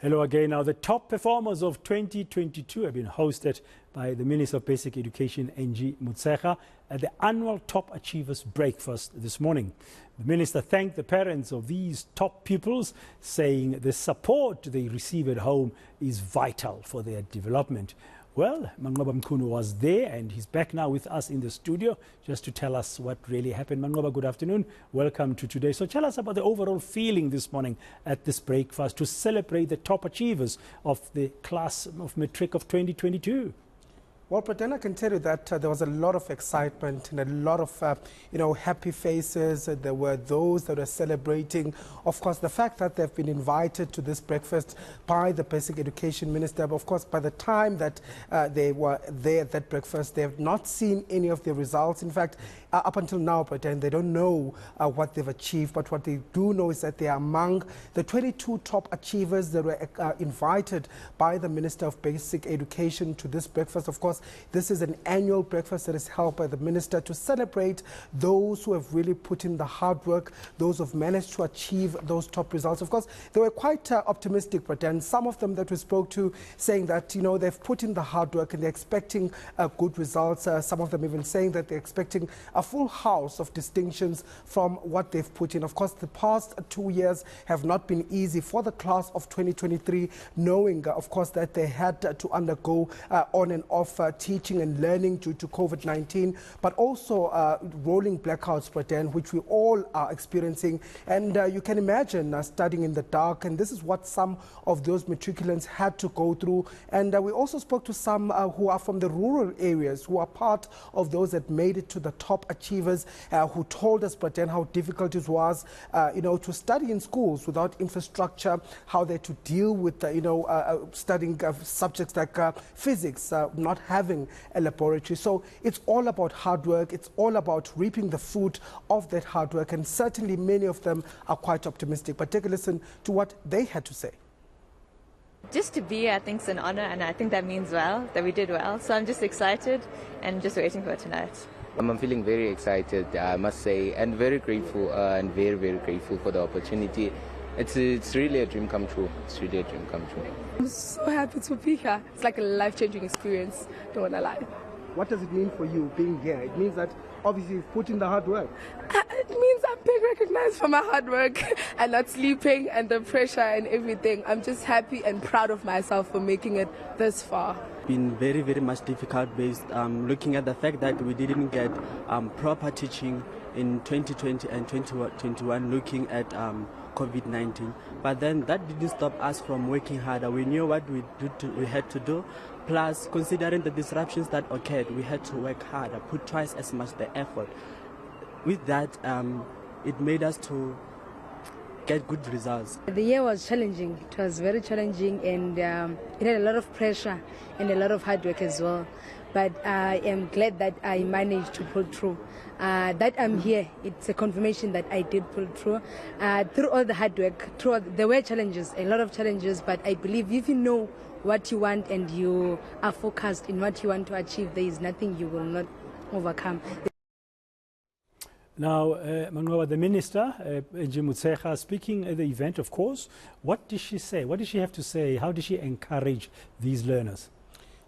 Hello again. Now, the top performers of 2022 have been hosted by the Minister of Basic Education, Angie Motshekga, at the annual Top Achievers Breakfast this morning. The Minister thanked the parents of these top pupils, saying the support they receive at home is vital for their development. Well, Manqoba Mchunu was there and he's back now with us in the studio just to tell us what really happened. Manqoba, good afternoon. Welcome to today. So tell us about the overall feeling this morning at this breakfast to celebrate the top achievers of the class of Matric of 2022. Well, Praten, I can tell you that there was a lot of excitement and a lot of, happy faces. There were those that were celebrating, of course, the fact that they've been invited to this breakfast by the Basic Education Minister. But of course, by the time that they were there at that breakfast, they have not seen any of the results. In fact, up until now, Praten, they don't know what they've achieved. But what they do know is that they are among the 22 top achievers that were invited by the Minister of Basic Education to this breakfast. Of course, this is an annual breakfast that is held by the Minister to celebrate those who have really put in the hard work, those who have managed to achieve those top results. Of course, they were quite optimistic, Praten. Some of them that we spoke to saying that, they've put in the hard work and they're expecting good results. Some of them even saying that they're expecting a full house of distinctions from what they've put in. Of course, the past 2 years have not been easy for the class of 2023, knowing, of course, that they had to undergo on and off teaching and learning due to COVID-19, but also rolling blackouts, Praten, which we all are experiencing. And you can imagine studying in the dark, and this is what some of those matriculants had to go through. And we also spoke to some who are from the rural areas, who are part of those that made it to the top achievers, who told us, Praten, how difficult it was, to study in schools without infrastructure, how they had to deal with, studying subjects like physics, not having a laboratory. So it's all about hard work. It's all about reaping the fruit of that hard work. And certainly many of them are quite optimistic. But take a listen to what they had to say. Just to be here, I think, is an honor, and I think that means well, that we did well. So I'm just excited and just waiting for tonight. I'm feeling very excited, I must say, and very grateful, and very, very grateful for the opportunity. It's really a dream come true. It's really a dream come true. I'm so happy to be here. It's like a life-changing experience, don't want to lie. What does it mean for you being here? It means that obviously you've put in the hard work. It means I'm being recognized for my hard work and not sleeping and the pressure and everything. I'm just happy and proud of myself for making it this far. Been very, very much difficult based looking at the fact that we didn't get proper teaching in 2020 and 2021 looking at COVID-19. But then that didn't stop us from working harder. We knew what we had to do. Plus, considering the disruptions that occurred, we had to work harder, put twice as much the effort. With that, it made us to get good results. The year was challenging. It was very challenging, and it had a lot of pressure and a lot of hard work as well. But I am glad that I managed to pull through. That I'm here, it's a confirmation that I did pull through. Through all the hard work, there were challenges, a lot of challenges, but I believe if you know what you want and you are focused in what you want to achieve, there is nothing you will not overcome. Now, Manqoba, the Minister, Angie Motshekga, speaking at the event, of course, what did she say? What did she have to say? How did she encourage these learners?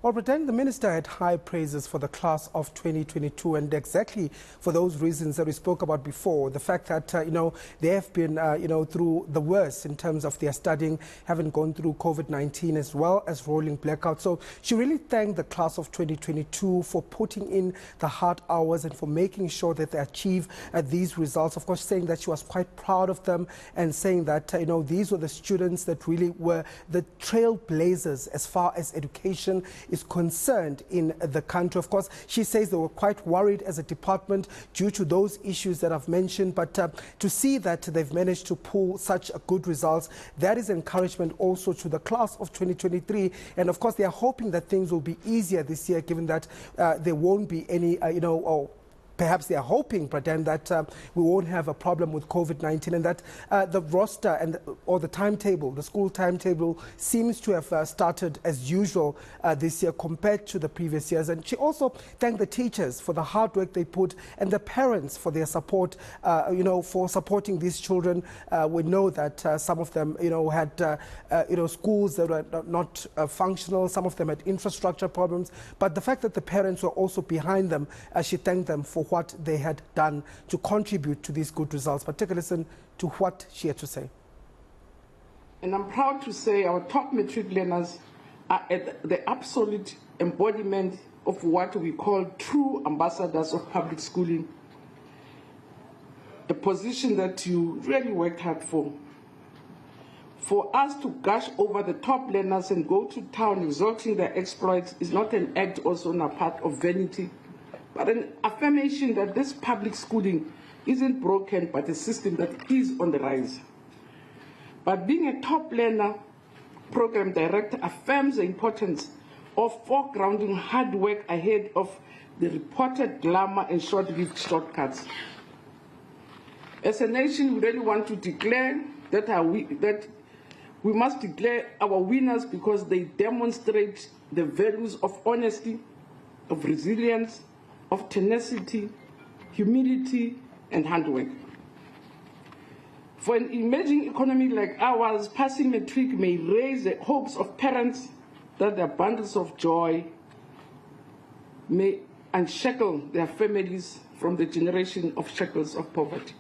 Well, Praten, the Minister had high praises for the class of 2022, and exactly for those reasons that we spoke about before. The fact that, they have been, through the worst in terms of their studying, having gone through COVID-19 as well as rolling blackouts. So she really thanked the class of 2022 for putting in the hard hours and for making sure that they achieve these results. Of course, saying that she was quite proud of them and saying that, these were the students that really were the trailblazers as far as education is concerned in the country. Of course, she says they were quite worried as a department due to those issues that I've mentioned, but to see that they've managed to pull such good results, that is encouragement also to the class of 2023. And of course, they are hoping that things will be easier this year, given that there won't be any, perhaps they are hoping, pretend that we won't have a problem with COVID-19, and that the roster and or the timetable, the school timetable, seems to have started as usual this year compared to the previous years. And she also thanked the teachers for the hard work they put and the parents for their support, for supporting these children. We know that some of them, had, schools that were not functional. Some of them had infrastructure problems. But the fact that the parents were also behind them, she thanked them for what they had done to contribute to these good results. But take a listen to what she had to say. And I'm proud to say our top matric learners are at the absolute embodiment of what we call true ambassadors of public schooling, a position that you really worked hard for. For us to gush over the top learners and go to town exalting their exploits is not an act also on a part of vanity, but an affirmation that this public schooling isn't broken, but a system that is on the rise. But being a top learner program director affirms the importance of foregrounding hard work ahead of the reported glamour and short-lived shortcuts. As a nation, we really want to declare that we must declare our winners because they demonstrate the values of honesty, of resilience, of tenacity, humility, and hard work. For an emerging economy like ours, passing matric may raise the hopes of parents that their bundles of joy may unshackle their families from the generation of shackles of poverty.